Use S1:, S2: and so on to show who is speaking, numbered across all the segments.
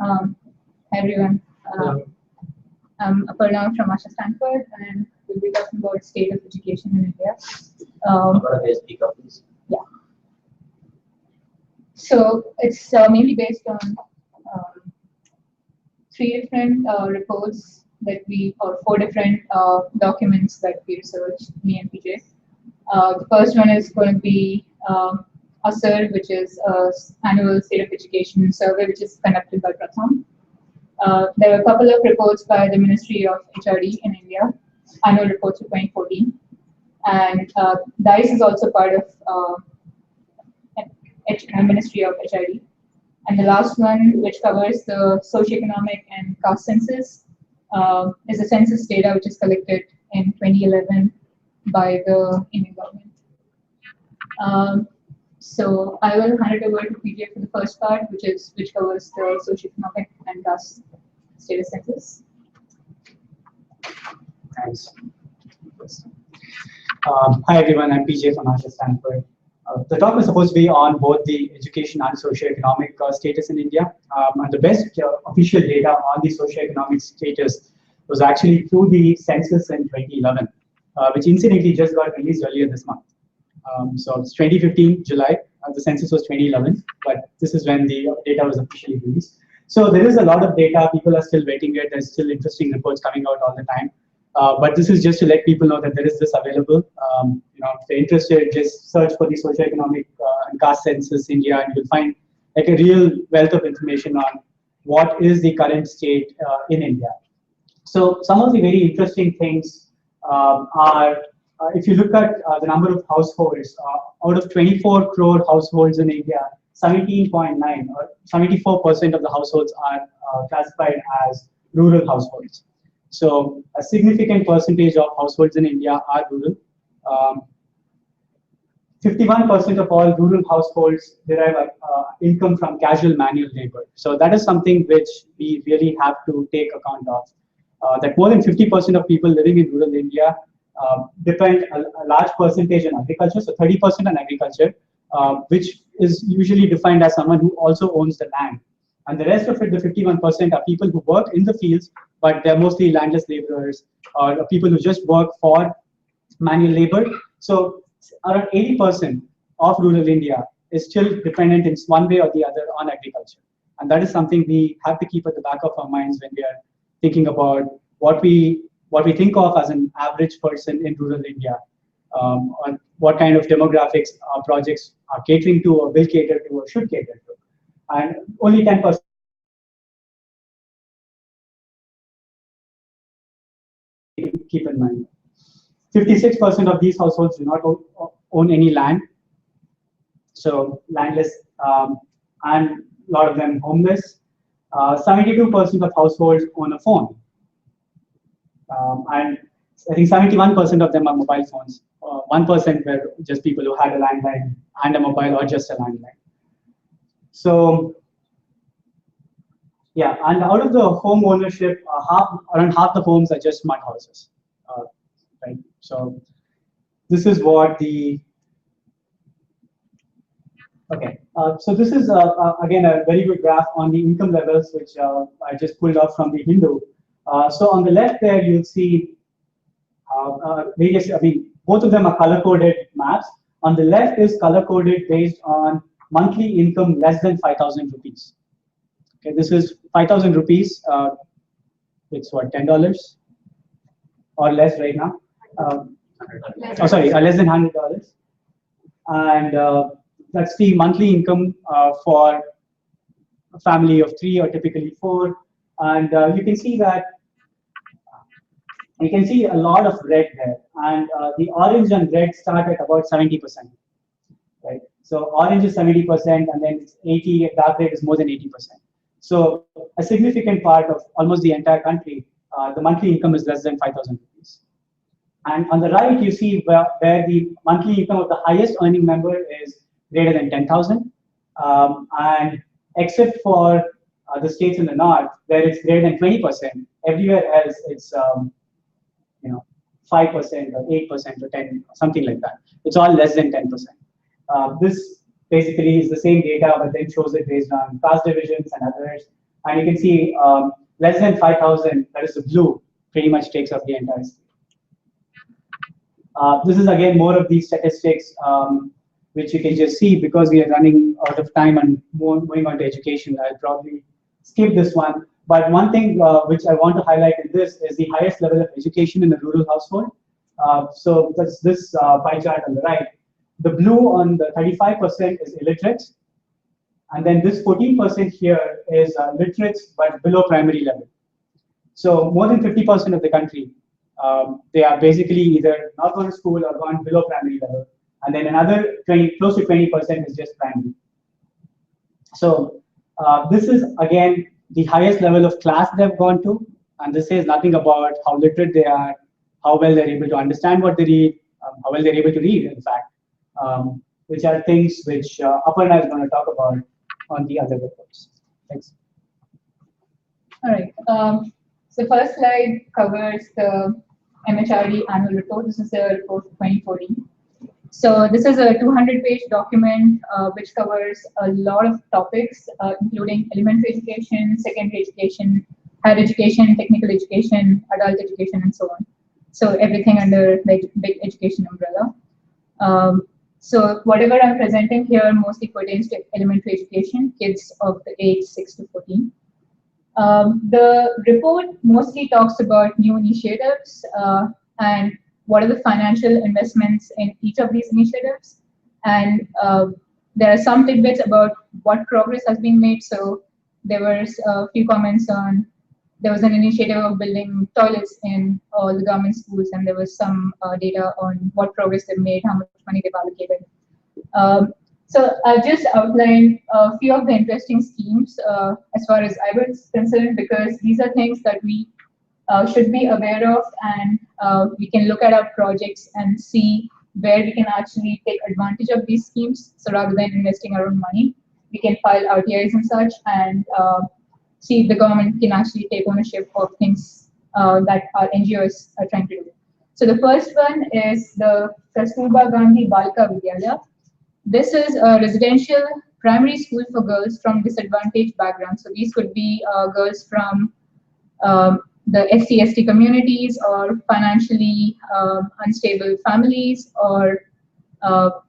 S1: Hi everyone. I'm Aparna from Asha24, and we'll be talking about state of education in India.
S2: Speak up, please.
S1: Yeah. So it's mainly based on three different reports that or four different documents that we researched, me and PJ. The first one is going to be ASR, which is annual state of education survey, which is conducted by Pratham. There are a couple of reports by the Ministry of HRD in India, annual reports for 2014. And DICE is also part of Ministry of HRD. And the last one, which covers the socioeconomic and caste census, is the census data which is collected in 2011 by the Indian government. So I will hand it over to PJ for the first part, which covers the socioeconomic and caste status census.
S3: Thanks. Hi everyone, I'm PJ from Asha24. The talk was supposed to be on both the education and socioeconomic status in India. And the best official data on the socioeconomic status was actually through the census in 2011, which incidentally just got released earlier this month. So it's 2015 July, the census was 2011, but this is when the data was officially released. So there is a lot of data, people are still waiting it, there's still interesting reports coming out all the time. But this is just to let people know that there is this available. If they're interested, just search for the socioeconomic and caste census India, and you'll find like a real wealth of information on what is the current state in India. So some of the very interesting things are, if you look at the number of households, out of 24 crore households in India, 17.9 or 74% of the households are classified as rural households. So a significant percentage of households in India are rural. 51% of all rural households derive income from casual manual labor. So that is something which we really have to take account of. That more than 50% of people living in rural India depend a large percentage on agriculture, so 30% on agriculture, which is usually defined as someone who also owns the land. And the rest of it, the 51%, are people who work in the fields, but they're mostly landless laborers or people who just work for manual labor. So around 80% of rural India is still dependent in one way or the other on agriculture. And that is something we have to keep at the back of our minds when we are thinking about what we think of as an average person in rural India, on what kind of demographics our projects are catering to or will cater to or should cater to. And only 10% keep in mind. 56% of these households do not own any land, so landless, and a lot of them homeless. 72% of households own a phone, and I think 71% of them are mobile phones. 1% were just people who had a landline and a mobile or just a landline. So yeah, and out of the home ownership, around half the homes are just mud houses, right? So this is what the, okay. So this is, again, a very good graph on the income levels, which I just pulled up from the Hindu. So on the left there, you'll see various, both of them are color-coded maps. On the left is color-coded based on monthly income less than 5,000 rupees. Okay, this is 5,000 rupees. It's what, $10 or less right now? Less than $100. And that's the monthly income for a family of 3 or typically 4. And you can see that you can see a lot of red there, and the orange and red start at about 70%, right? So orange is 70%, and then it's 80. Dark red is more than 80%. So a significant part of almost the entire country, the monthly income is less than 5,000 rupees. And on the right, you see where the monthly income of the highest earning member is greater than 10,000, and except for the states in the north, where it's greater than 20%, everywhere else it's 5% or 8% or 10, something like that. It's all less than 10%. This basically is the same data, but then shows it based on class divisions and others. And you can see less than 5,000, that is the blue, pretty much takes up the entire scale. This is again more of these statistics, which you can just see because we are running out of time and moving on to education. I'll probably skip this one. But one thing which I want to highlight in this is the highest level of education in a rural household. So that's this pie chart on the right. The blue on the 35% is illiterate. And then this 14% here is literate, but below primary level. So more than 50% of the country, they are basically either not going to school or gone below primary level. And then another close to 20% is just primary. So this is, again, the highest level of class they've gone to. And this says nothing about how literate they are, how well they're able to understand what they read, how well they're able to read, in fact, which are things which Aparna is going to talk about on the other reports. Thanks.
S1: All right. So first slide covers the MHRD annual report. This is the report for 2014. So this is a 200-page document which covers a lot of topics, including elementary education, secondary education, higher education, technical education, adult education, and so on. So everything under the big education umbrella. So whatever I'm presenting here mostly pertains to elementary education, kids of the age 6 to 14. The report mostly talks about new initiatives and what are the financial investments in each of these initiatives. And there are some tidbits about what progress has been made. So there was a few comments on, there was an initiative of building toilets in all the government schools, and there was some data on what progress they've made, how much money they've allocated. So I've just outlined a few of the interesting schemes as far as I was concerned, because these are things that we should be aware of, and we can look at our projects and see where we can actually take advantage of these schemes. So rather than investing our own money, we can file RTIs and such, and see if the government can actually take ownership of things that our NGOs are trying to do. So the first one is the Kasturba Gandhi Balika Vidyalaya. This is a residential primary school for girls from disadvantaged backgrounds. So these could be girls from the SC/ST communities, or financially unstable families, or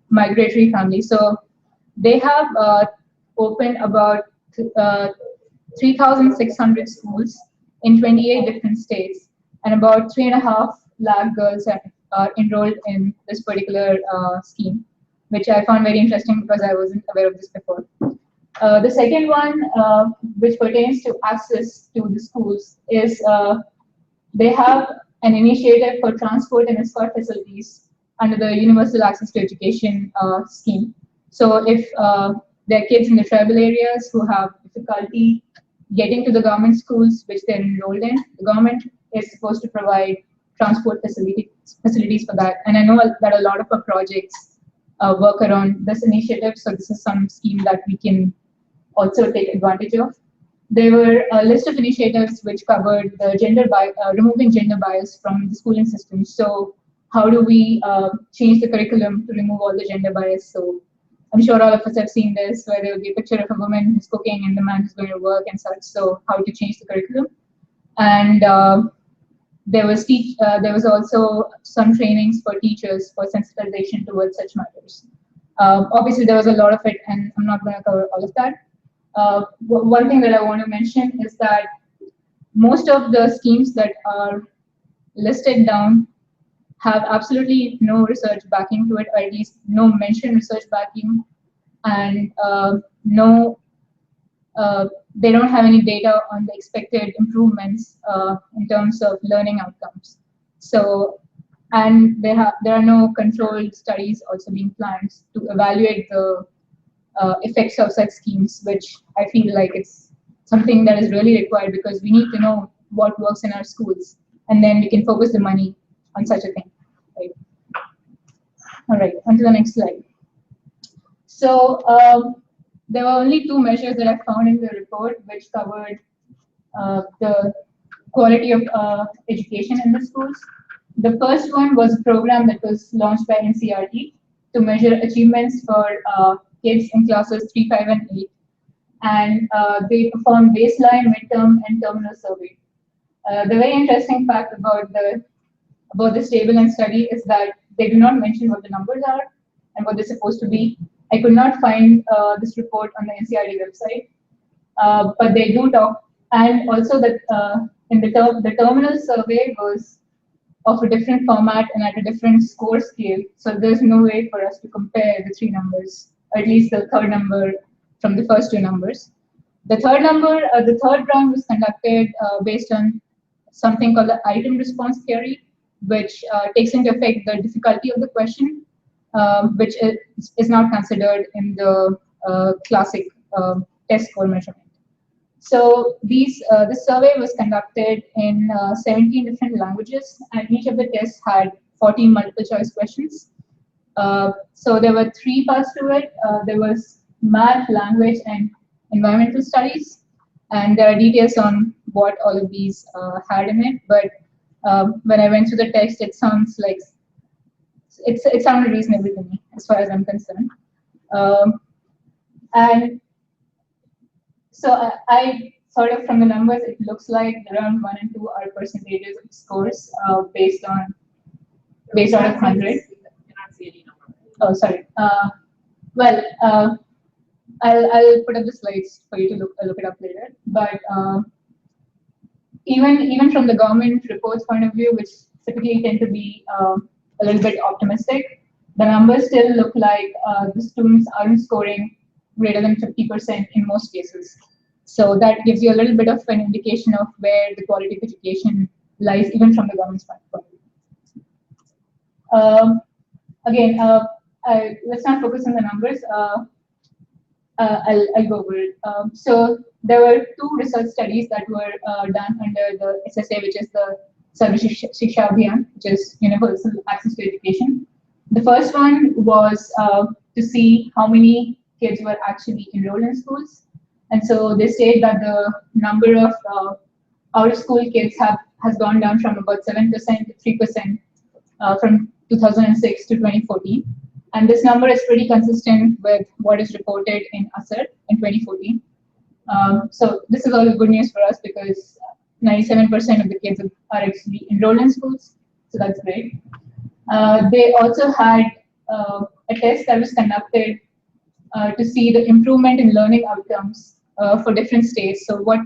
S1: migratory families. So they have opened about 3,600 schools in 28 different states, and about 3.5 lakh girls are enrolled in this particular scheme, which I found very interesting because I wasn't aware of this before. The second one, which pertains to access to the schools, is they have an initiative for transport and escort facilities under the Universal Access to Education scheme. So if there are kids in the tribal areas who have difficulty getting to the government schools which they're enrolled in, the government is supposed to provide transport facilities for that. And I know that a lot of our projects work around this initiative, so this is some scheme that we can also take advantage of. There were a list of initiatives which covered the removing gender bias from the schooling system. So how do we change the curriculum to remove all the gender bias? So I'm sure all of us have seen this, where there will be a picture of a woman who's cooking and the man who's going to work and such. So how to change the curriculum? And there was also some trainings for teachers for sensitization towards such matters. Obviously, there was a lot of it, and I'm not going to cover all of that. One thing that I want to mention is that most of the schemes that are listed down have absolutely no research backing to it, or at least no mentioned research backing, and they don't have any data on the expected improvements in terms of learning outcomes. So, and there are no controlled studies also being planned to evaluate the effects of such schemes, which I feel like it's something that is really required, because we need to know what works in our schools, and then we can focus the money on such a thing. Right. All right, on to the next slide. So there were only 2 measures that I found in the report which covered the quality of education in the schools. The first one was a program that was launched by MHRD to measure achievements for kids in classes 3, 5, and 8. and they performed baseline, midterm, and terminal survey. The very interesting fact about this table and study is that they do not mention what the numbers are and what they're supposed to be. I could not find this report on the NCRD website, but they do talk, and also that in the terminal survey was of a different format and at a different score scale. So there's no way for us to compare the three numbers, or at least the third number from the first two numbers. The third round was conducted based on something called the item response theory, which takes into effect the difficulty of the question, which is not considered in the classic test score measurement. So this survey was conducted in 17 different languages, and each of the tests had 14 multiple choice questions. So there were three parts to it. There was math, language, and environmental studies, and there are details on what all of these had in it. But when I went through the text, it sounds like it sounded reasonable to me as far as I'm concerned. And so I sort of, from the numbers, it looks like round 1 and 2 are percentages of scores based out of 100. Oh, sorry. Well, I'll put up the slides for you to look it up later. But even from the government reports point of view, which typically tend to be a little bit optimistic, the numbers still look like the students aren't scoring greater than 50% in most cases. So that gives you a little bit of an indication of where the quality of education lies, even from the government's point of view. Again, let's not focus on the numbers. I'll go over it. So there were two research studies that were done under the SSA, which is the Sarva Shiksha Abhiyan, which is Universal Access to Education. The first one was to see how many kids were actually enrolled in schools. And so they state that the number of out-of-school kids has gone down from about 7% to 3% from 2006 to 2014. And this number is pretty consistent with what is reported in Asha in 2014. So this is all good news for us because 97% of the kids are actually enrolled in schools. So that's great. They also had a test that was conducted to see the improvement in learning outcomes for different states. So what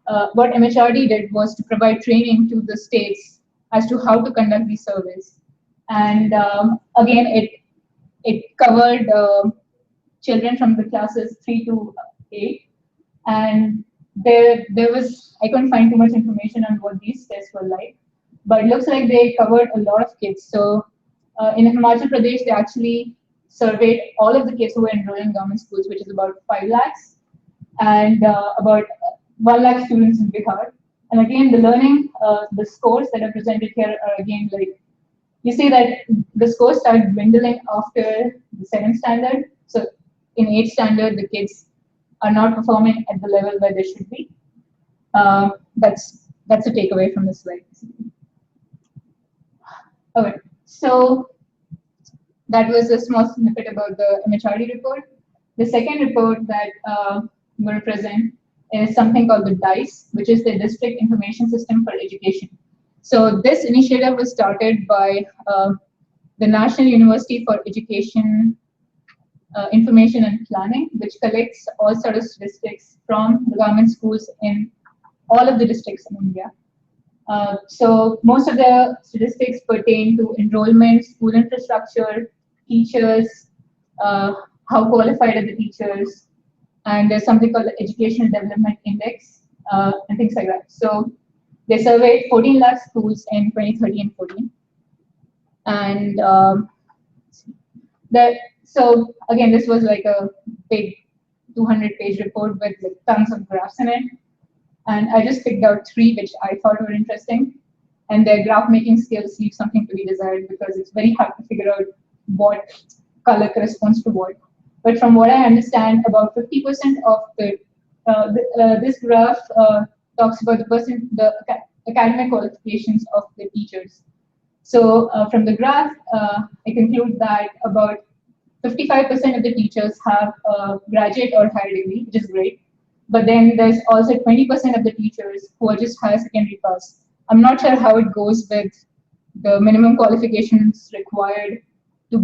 S1: MHRD did was to provide training to the states as to how to conduct these surveys. And again, it covered children from the classes 3 to 8. And there was, I couldn't find too much information on what these tests were like, but it looks like they covered a lot of kids. So in Himachal Pradesh, they actually surveyed all of the kids who were enrolled in government schools, which is about 5 lakhs, and about 1 lakh students in Bihar. And again, the learning, the scores that are presented here are again like, you see that the scores start dwindling after the 7th standard. So in 8th standard, the kids are not performing at the level where they should be. That's a takeaway from this slide. Okay, so that was a small snippet about the MHRD report. The second report that I'm going to present is something called the DICE, which is the District Information System for Education. So this initiative was started by the National University for Education Information and Planning, which collects all sort of statistics from the government schools in all of the districts in India. So most of the statistics pertain to enrollment, school infrastructure, teachers, how qualified are the teachers, and there's something called the Educational Development Index, and things like that. So they surveyed 14 lakh schools in 2013 and 14. And so again, this was like a big 200-page report with like tons of graphs in it. And I just picked out 3 which I thought were interesting. And their graph making skills leave something to be desired because it's very hard to figure out what color corresponds to what. But from what I understand, about 50% of this graph talks about the academic qualifications of the teachers. So from the graph, I conclude that about 55% of the teachers have a graduate or higher degree, which is great. But then there's also 20% of the teachers who are just higher secondary pass. I'm not sure how it goes with the minimum qualifications required to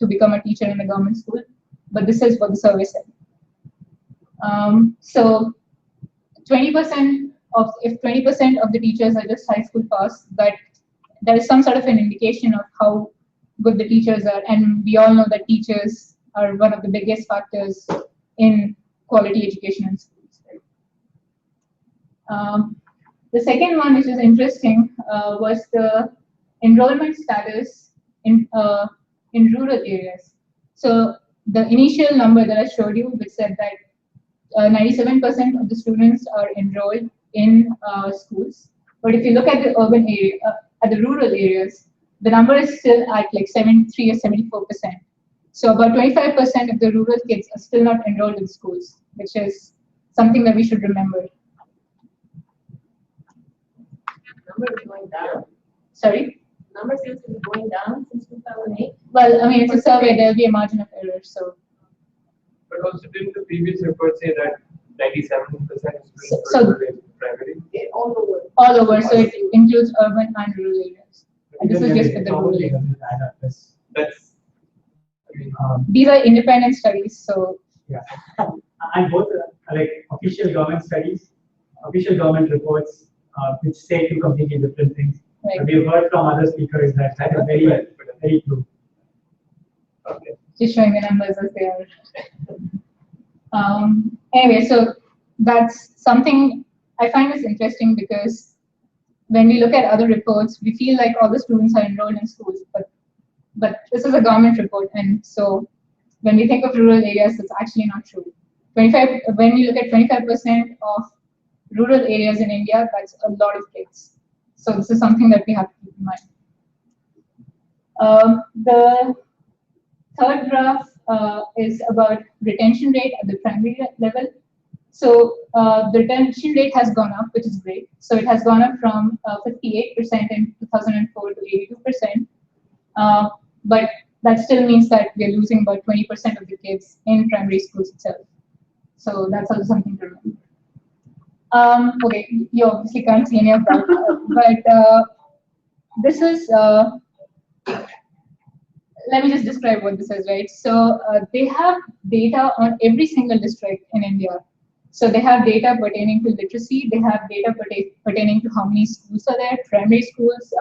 S1: become a teacher in a government school, but this is what the survey said. So 20% of if 20% of the teachers are just high school pass, that there is some sort of an indication of how good the teachers are, and we all know that teachers are one of the biggest factors in quality education in schools. Right? The second one, which is interesting, was the enrollment status in rural areas. So the initial number that I showed you, which said that 97% of the students are enrolled in schools. But if you look at the urban area, at the rural areas, the number is still at like 73 or 74%. So about 25% of the rural kids are still not enrolled in schools, which is something that we should remember.
S4: Number is going down.
S1: Sorry?
S4: Number seems to be going down since 2008.
S1: Well, I mean, it's a survey, there'll be a margin of error, so.
S5: But also, didn't the previous report say that 97% of students
S1: So-
S5: were in primary?
S4: All over.
S1: All over, so it includes urban and rural areas. And this is just for the rural
S3: Probably
S1: areas.
S3: doesn't add up as,
S5: That's, I mean,
S1: These are independent studies, so
S3: yeah. And both like official government studies, official government reports, which say two completely different things.
S1: Right.
S3: But we've heard from other speakers that that is very, very true.
S5: okay.
S1: just showing the numbers as they are. Anyway, so that's something I find this interesting because when we look at other reports, we feel like all the students are enrolled in schools, but this is a government report, and so when we think of rural areas, it's actually not true. 25. When we look at 25% of rural areas in India, that's a lot of kids. So this is something that we have to keep in mind. The third graph is about retention rate at the primary level. So the retention rate has gone up, which is great. So it has gone up from 58% in 2004 to 82%. But that still means that we're losing about 20% of the kids in primary schools itself. So that's also something to remember. Okay, you obviously can't see any of that, but this is, let me just describe what this is, right? So they have data on every single district in India. So they have data pertaining to literacy, they have data pertaining to how many schools are there, primary schools,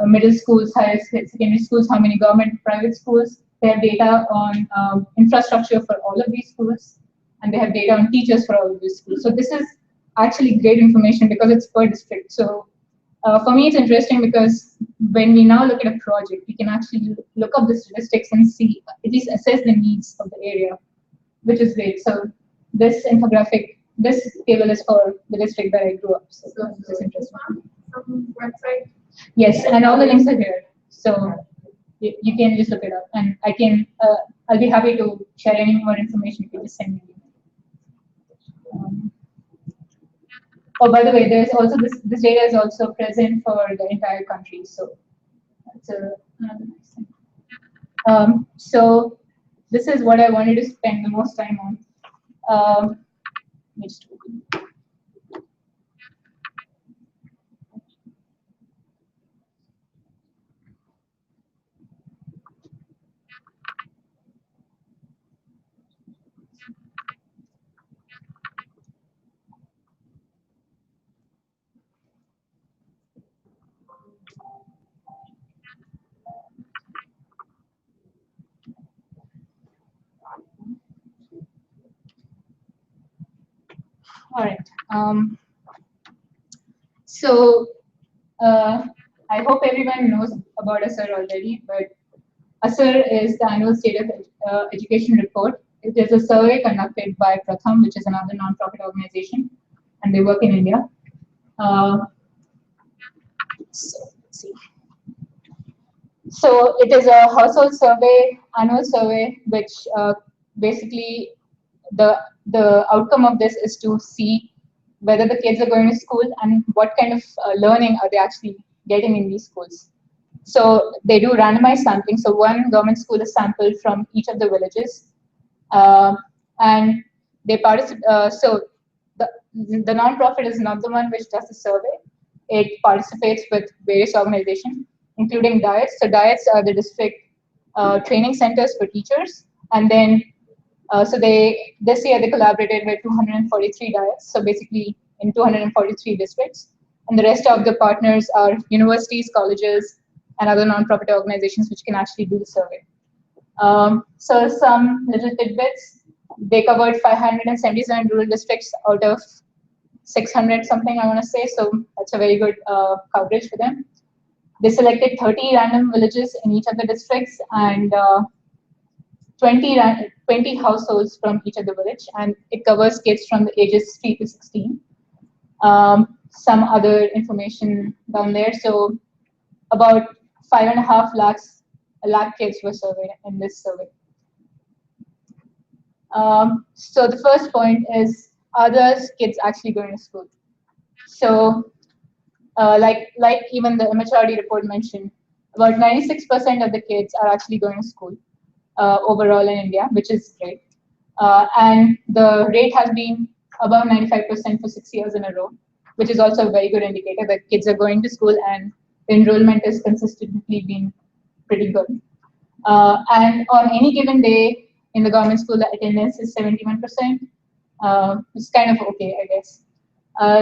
S1: middle schools, higher secondary schools, how many government, private schools. They have data on infrastructure for all of these schools, and they have data on teachers for all of these schools. So this is actually great information because it's per district. So for me, it's interesting because when we now look at a project, we can actually look up the statistics and see, at least assess the needs of the area, which is great. So this infographic, this table is for the district that I grew up. So this is interesting.
S4: Some website.
S1: Yes, and all the links are here. So you can just look it up, and I can. I'll be happy to share any more information if you just send me. Oh, by the way, there's also this data is also present for the entire country. So that's another nice thing. So this is what I wanted to spend the most time on. Let me just open it. All right. So I hope everyone knows about Asha already, but Asha is the annual State of Education report. It is a survey conducted by Pratham, which is another non-profit organization, and they work in India. So let's see. So it is a household survey, annual survey, which basically the outcome of this is to see whether the kids are going to school and what kind of learning are they actually getting in these schools. So they do randomized sampling. So one government school is sampled from each of the villages, and they participate. So the non-profit is not the one which does the survey. It participates with various organizations, including diets. So diets are the district training centers for teachers, and then so this year they collaborated with 243 diets. So basically in 243 districts, and the rest of the partners are universities, colleges, and other non-profit organizations which can actually do the survey. So some little tidbits. They covered 577 rural districts out of 600 something, I want to say. So that's a very good coverage for them. They selected 30 random villages in each of the districts and 20 households from each of the village, and it covers kids from the ages 3 to 16. Some other information down there. So about 5.5 lakh kids were surveyed in this survey. So the first point is, are those kids actually going to school? So like even the MHRD report mentioned, about 96% of the kids are actually going to school overall in India, which is great. And the rate has been above 95% for 6 years in a row, which is also a very good indicator that kids are going to school and the enrollment is consistently being pretty good. And on any given day in the government school, the attendance is 71%. It's kind of okay, I guess.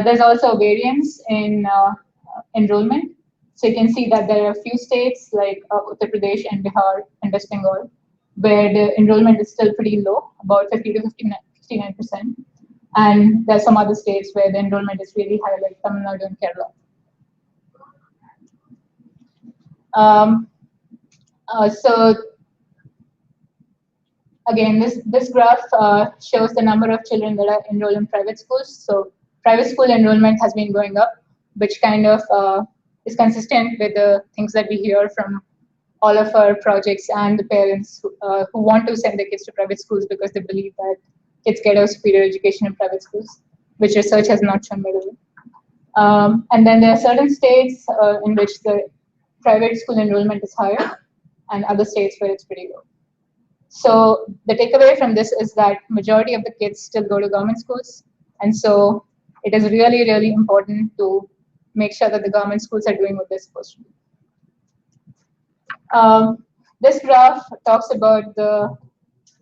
S1: There's also variance in enrollment. So you can see that there are a few states like Uttar Pradesh and Bihar and West Bengal, where the enrollment is still pretty low, about 50 to 59%. And there's some other states where the enrollment is really high, like Tamil Nadu and Kerala. So again, this graph shows the number of children that are enrolled in private schools. So private school enrollment has been going up, which kind of is consistent with the things that we hear from all of our projects and the parents who want to send their kids to private schools because they believe that kids get a superior education in private schools, which research has not shown, by the way. And then there are certain states in which the private school enrollment is higher, and other states where it's pretty low. So the takeaway from this is that majority of the kids still go to government schools, and so it is really, really important to make sure that the government schools are doing what they're supposed to do. This graph talks about the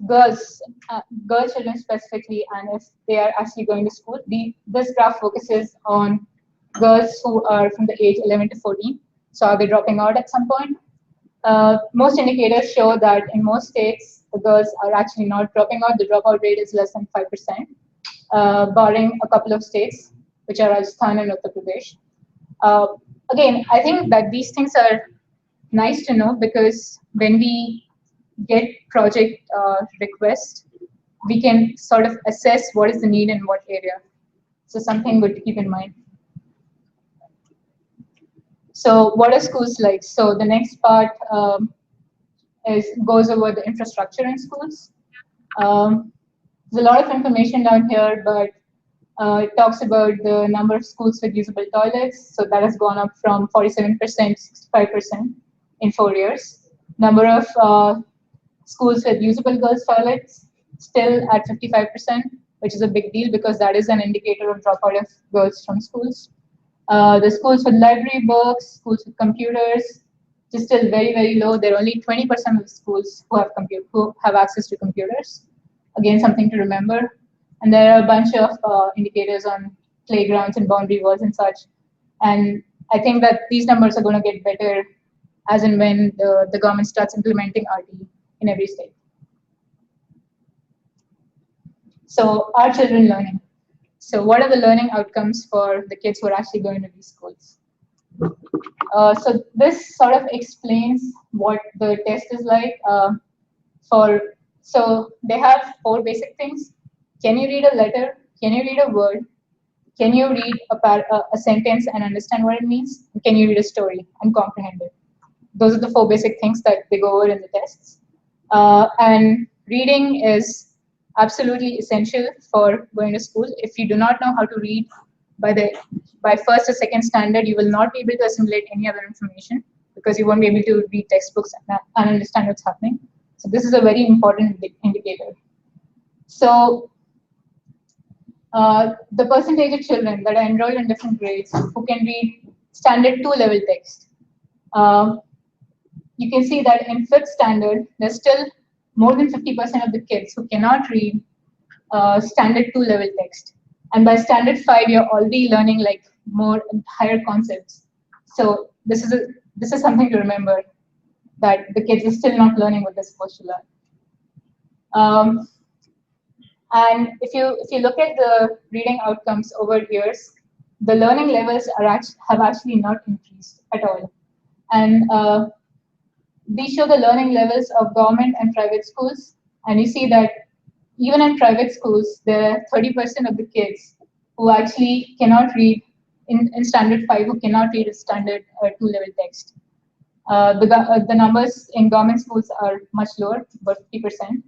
S1: girl children specifically, and if they are actually going to school. This graph focuses on girls who are from the age 11 to 14. So are they dropping out at some point? Most indicators show that in most states, the girls are actually not dropping out. The dropout rate is less than 5%, barring a couple of states, which are Rajasthan and Uttar Pradesh. Again, I think that these things are nice to know because when we get project requests, we can sort of assess what is the need in what area. So something good to keep in mind. So what are schools like? So the next part goes over the infrastructure in schools. There's a lot of information down here, but it talks about the number of schools with usable toilets. So that has gone up from 47% to 65% in 4 years. Number of schools with usable girls' toilets still at 55%, which is a big deal because that is an indicator of dropout of girls from schools. The schools with library books, schools with computers, is still very, very low. There are only 20% of the schools who have access to computers. Again, something to remember. And there are a bunch of indicators on playgrounds and boundary walls and such. And I think that these numbers are going to get better as and when the government starts implementing RT in every state. So are children learning? So what are the learning outcomes for the kids who are actually going to these schools? So this sort of explains what the test is like. So they have 4 basic things. Can you read a letter? Can you read a word? Can you read a sentence and understand what it means? Can you read a story and comprehend it? Those are the 4 basic things that they go over in the tests. And reading is absolutely essential for going to school. If you do not know how to read by first or second standard, you will not be able to assimilate any other information because you won't be able to read textbooks and understand what's happening. So this is a very important indicator. So the percentage of children that are enrolled in different grades who can read standard 2 level text. You can see that in 5th standard, there's still more than 50% of the kids who cannot read standard 2 level text. And by standard 5, you're already learning like more higher concepts. So this is something to remember, that the kids are still not learning what they're supposed to learn. And if you look at the reading outcomes over years, the learning levels have actually not increased at all. And these show the learning levels of government and private schools. And you see that even in private schools, there are 30% of the kids who actually cannot read in standard 5, who cannot read a standard 2 level text. The numbers in government schools are much lower, about 50%.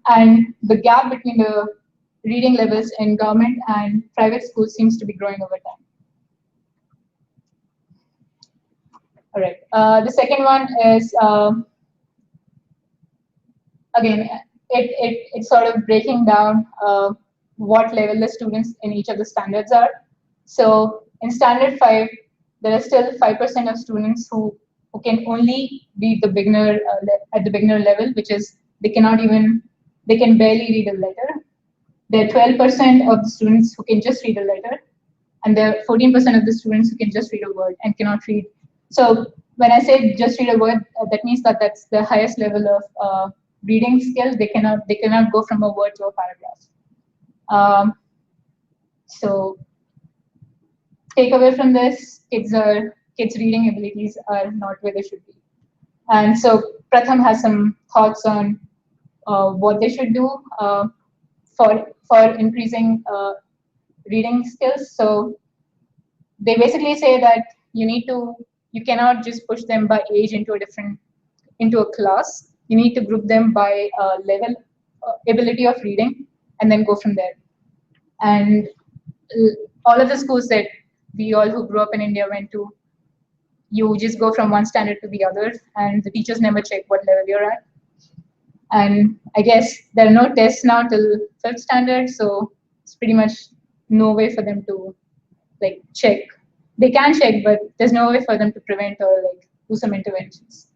S1: And the gap between the reading levels in government and private schools seems to be growing over time. All right. The second one is, again, it's sort of breaking down what level the students in each of the standards are. So in standard 5, there are still 5% of students who can only read the beginner at the beginner level, which is they can barely read a letter. There are 12% of the students who can just read a letter, and there are 14% of the students who can just read a word and cannot read. So when I say just read a word, that means that that's the highest level of reading skill. They cannot go from a word to a paragraph. So take away from this, kids' reading abilities are not where they should be. And so Pratham has some thoughts on what they should do for increasing reading skills. So they basically say that you cannot just push them by age into a class. You need to group them by level ability of reading, and then go from there. And all of the schools that we all who grew up in India went to, you just go from one standard to the other, and the teachers never check what level you're at. And I guess there are no tests now till 5th standard, so it's pretty much no way for them to like check. They can check, but there's no way for them to prevent or like do some interventions.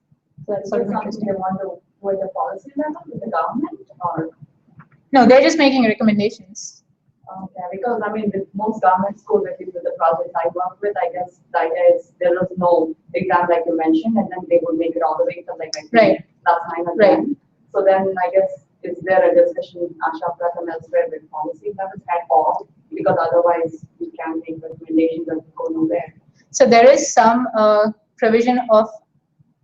S1: So that's sort of interesting.
S4: They want to with the policy level with the government, or
S1: No, they're just making recommendations.
S4: okay, because I mean with most government schools, at least with the projects I work with, I guess the idea is there was no exam like you mentioned, and then they would make it all the way from like
S1: Right.
S4: class 9 or 10.
S1: Right.
S4: So then I guess is there a discussion, Asha, Pratham, elsewhere with policy levels at all? Because otherwise we can make recommendations and go nowhere.
S1: So there is some provision of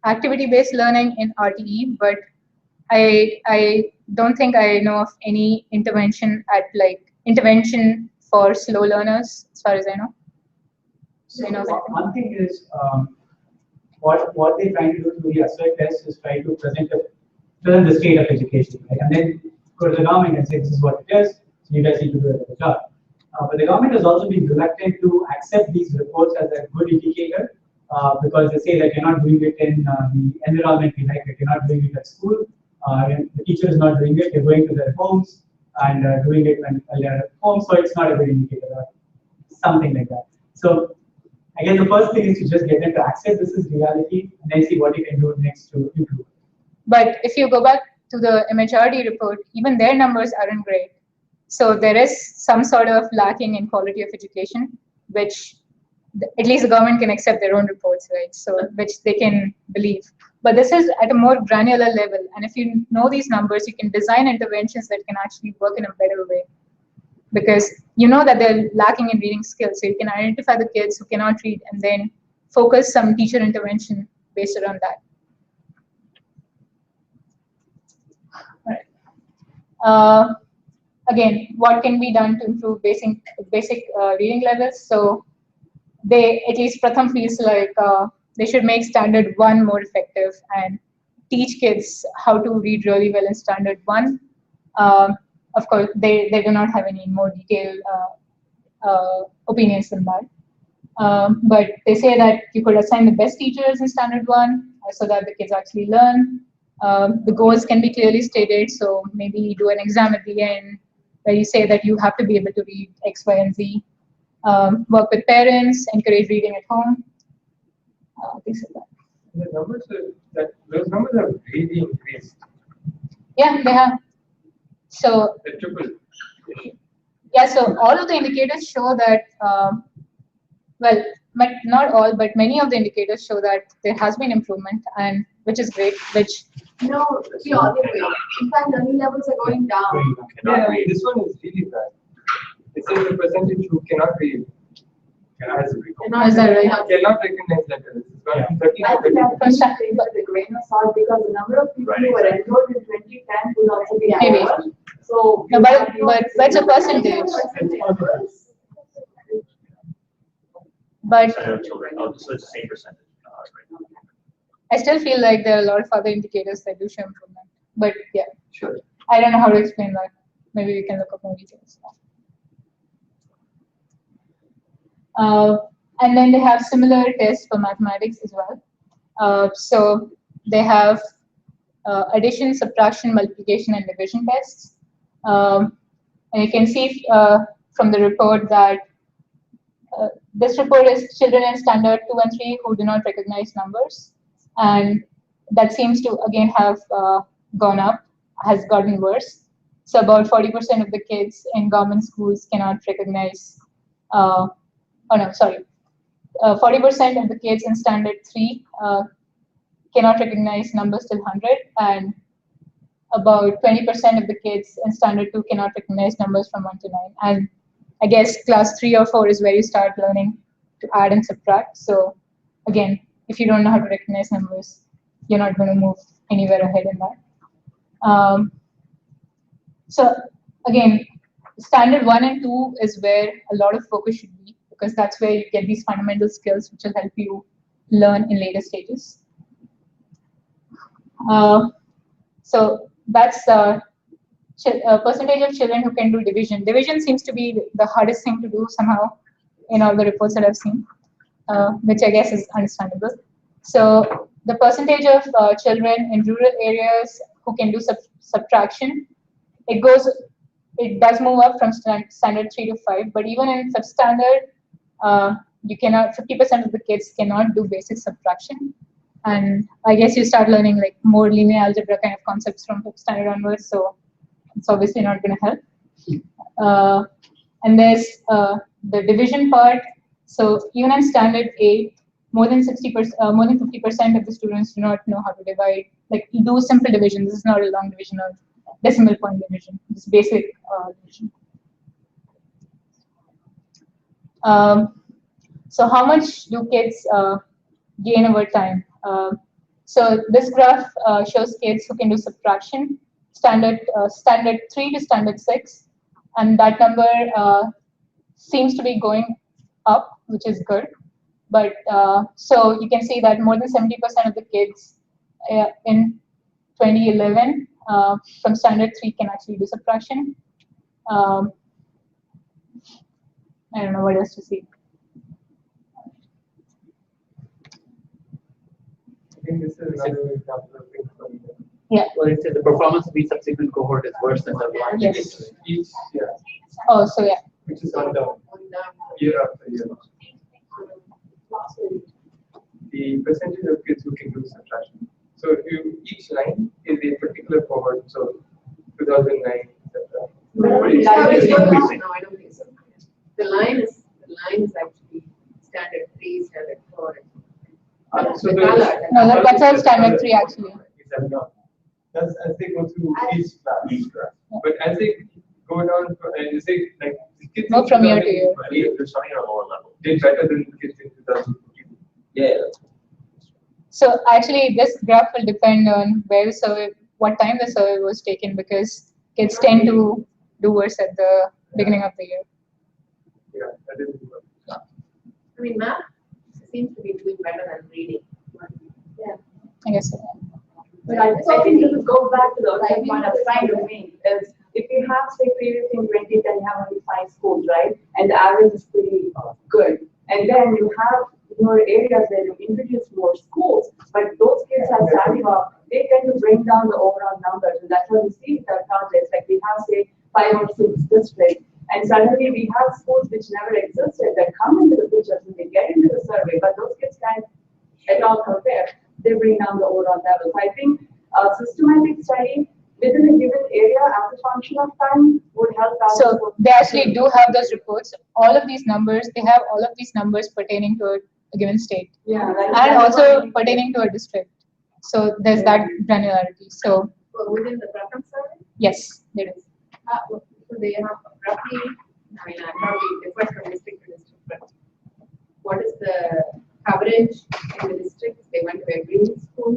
S1: activity-based learning in RTE, but I don't think I know of any intervention for slow learners, as far as I know.
S3: So
S1: I know that.
S3: one thing is what they're trying to do through the Asha test is try to present the state of education, right? And then go to the government and say this is what it is, so you guys need to do a better job. But the government has also been reluctant to accept these reports as a good indicator because they say that you're not doing it in the environment we like, you're not doing it at school, the teacher is not doing it, they're going to their homes and doing it when they're at home, so it's not a good indicator or something like that. So again, the first thing is to just get them to accept this is reality and then see what you can do next to improve.
S1: But if you go back to the MHRD report, even their numbers aren't great. So there is some sort of lacking in quality of education, which at least the government can accept their own reports, right? So which they can believe. But this is at a more granular level. And if you know these numbers, you can design interventions that can actually work in a better way. Because you know that they're lacking in reading skills. So you can identify the kids who cannot read and then focus some teacher intervention based around that. Again, what can be done to improve basic reading levels? So at least Pratham feels like they should make standard 1 more effective and teach kids how to read really well in standard 1. Of course, they do not have any more detailed opinions than that. But they say that you could assign the best teachers in standard 1 so that the kids actually learn. The goals can be clearly stated, so maybe you do an exam at the end where you say that you have to be able to read X, Y, and Z. Work with parents, encourage reading at home. Things like that.
S5: The numbers those numbers have really increased.
S1: Yeah, they have. So
S5: The triple.
S1: yeah, so all of the indicators show that, well, but not all, but many of the indicators show that there has been improvement, and which is great. Which
S4: No, the other way. In fact, learning levels are going down.
S5: Yeah, this one is really bad. It says the percentage who cannot read has
S1: Is that right?
S5: cannot recognize letters. It's gone from 30
S4: I
S5: to
S4: think
S5: 30.
S4: that's taken with a grain of salt because the number of people who were enrolled in 2010 will also be
S1: Maybe.
S4: higher. So
S1: No, but that's a percentage. But
S2: Children, oh, so it's the same percentage. Right.
S1: I still feel like there are a lot of other indicators that do show improvement. But yeah,
S2: Sure.
S1: I don't know how to explain that. Maybe we can look up more details. And then they have similar tests for mathematics as well. So they have addition, subtraction, multiplication, and division tests. And you can see from the report that this report is children in standard 2 and 3 who do not recognize numbers. And that seems to, again, have gone up, has gotten worse. So about 40% of the kids in government schools cannot recognize, 40% of the kids in standard 3 cannot recognize numbers till 100, and about 20% of the kids in standard 2 cannot recognize numbers from 1 to 9. And I guess class 3 or 4 is where you start learning to add and subtract. So again, if you don't know how to recognize numbers, you're not going to move anywhere ahead in that. So again, standard 1 and 2 is where a lot of focus should be, because that's where you get these fundamental skills which will help you learn in later stages. So that's a percentage of children who can do division. Division seems to be the hardest thing to do somehow in all the reports that I've seen, which I guess is understandable. So the percentage of children in rural areas who can do subtraction, it does move up from standard 3 to 5, but even in substandard, you cannot, 50% of the kids cannot do basic subtraction. And I guess you start learning like more linear algebra kind of concepts from standard onwards, so it's obviously not going to help. And there's the division part. So even in standard 8, more than 60%, more than 50% of the students do not know how to divide. Like you do simple division. This is not a long division or decimal point division. It's basic division. So how much do kids gain over time? So this graph shows kids who can do subtraction, standard 3 to standard 6, and that number seems to be going up, which is good. But so you can see that more than 70% of the kids in 2011 from standard 3 can actually do subtraction. I don't know what else to see.
S5: I think this is another example of things from the
S1: Yeah.
S2: Well, it says the performance of each subsequent cohort is worse than the one.
S1: Yes.
S5: each, yeah,
S1: Oh, so yeah.
S5: which is gone down year after year. The percentage of kids who can do subtraction. So if you, each line is a particular cohort, so 2009, etc.
S4: No, I don't think so. The line is actually standard 3, standard 4.
S5: So
S1: No, that's all standard 3 actually.
S5: That's as they go through each class. But as they go down, you say like the kids
S1: Go from year to year.
S2: They're starting at a lower level.
S5: did better than the kids in 2014.
S2: Yeah.
S1: So actually, this graph will depend on where the survey, what time the survey was taken, because kids tend to do worse at the beginning of the year.
S5: Yeah, that is good.
S4: I mean, math seems to be doing better than reading. Yeah.
S1: I guess so.
S4: But I think this goes back to the right point I was trying to make is if you have, say, previously in 2010, you have only 5 schools, right? And the average is pretty good. And And then you have your areas where you introduce more schools, but those kids are starting off, they tend to bring down the overall numbers. And that's what we see with our projects. Like we have, say, 5 or 6 districts, and suddenly we have schools which never existed that come into the picture and they get into the survey, but those kids can't at all compare. They bring down the overall level. So I think a systematic study within a given area as a function of time would help us.
S1: So they actually do have those reports. All of these numbers, they have all of these numbers pertaining to a given state.
S4: Yeah,
S1: And also pertaining to a district. So there's that granularity. So
S6: within the preference survey?
S1: yes, there is.
S6: So they have roughly, I mean, probably differs from district to district, but what is the coverage in the districts? They went to every school?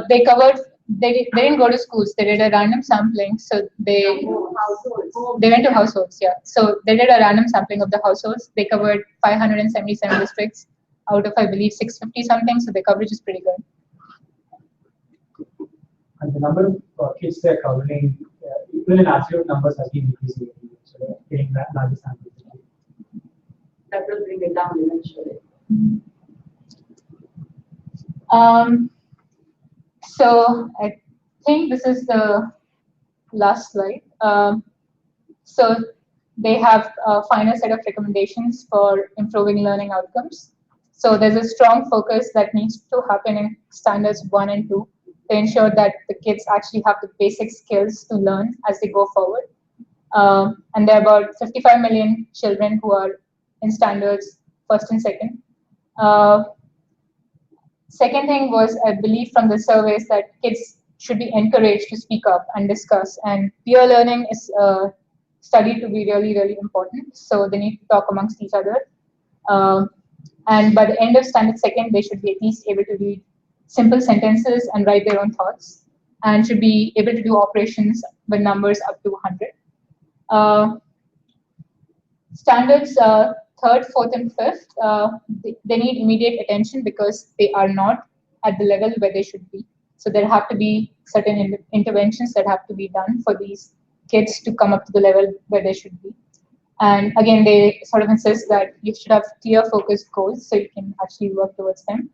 S1: They covered. They didn't go to schools. They did a random sampling. So they
S6: Households.
S1: went to households. Yeah. So they did a random sampling of the households. They covered 577 districts out of, I believe, 650 something. So the coverage is pretty good.
S3: And the number of kids they're covering, even in absolute numbers, has been increasing. So they're getting that larger sample.
S4: That will bring it down eventually.
S1: So I think this is the last slide. So they have a final set of recommendations for improving learning outcomes. So there's a strong focus that needs to happen in standards 1 and 2 to ensure that the kids actually have the basic skills to learn as they go forward. And there are about 55 million children who are in standards 1st and 2nd. Second thing was, I believe from the surveys, that kids should be encouraged to speak up and discuss. And peer learning is studied to be really, really important. So they need to talk amongst each other. And by the end of standard 2nd, they should be at least able to read simple sentences and write their own thoughts, and should be able to do operations with numbers up to 100. Standards 3rd, 4th, and 5th, they need immediate attention because they are not at the level where they should be. So there have to be certain interventions that have to be done for these kids to come up to the level where they should be. And again, they sort of insist that you should have clear focused goals so you can actually work towards them.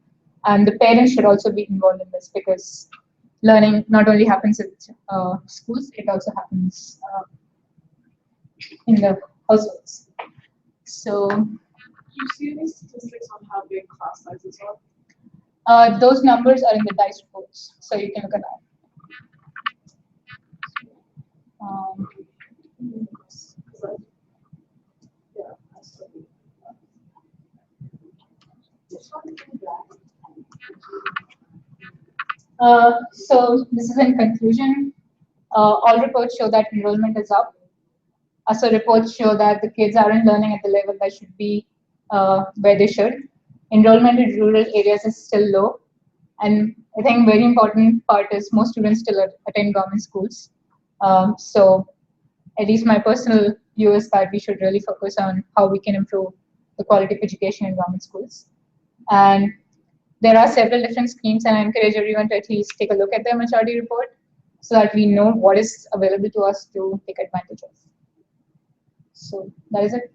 S1: And the parents should also be involved in this, because learning not only happens at schools, it also happens in the households. So
S6: You see any statistics on how big class sizes are?
S1: those numbers are in the DICE reports, so you can look at that. So this is in conclusion. All reports show that enrollment is up. So reports show that the kids aren't learning at the level that should be where they should. Enrollment in rural areas is still low. And I think very important part is most students still attend government schools. So at least my personal view is that we should really focus on how we can improve the quality of education in government schools. And there are several different schemes, and I encourage everyone to at least take a look at the MHRD report so that we know what is available to us to take advantage of. So that is it.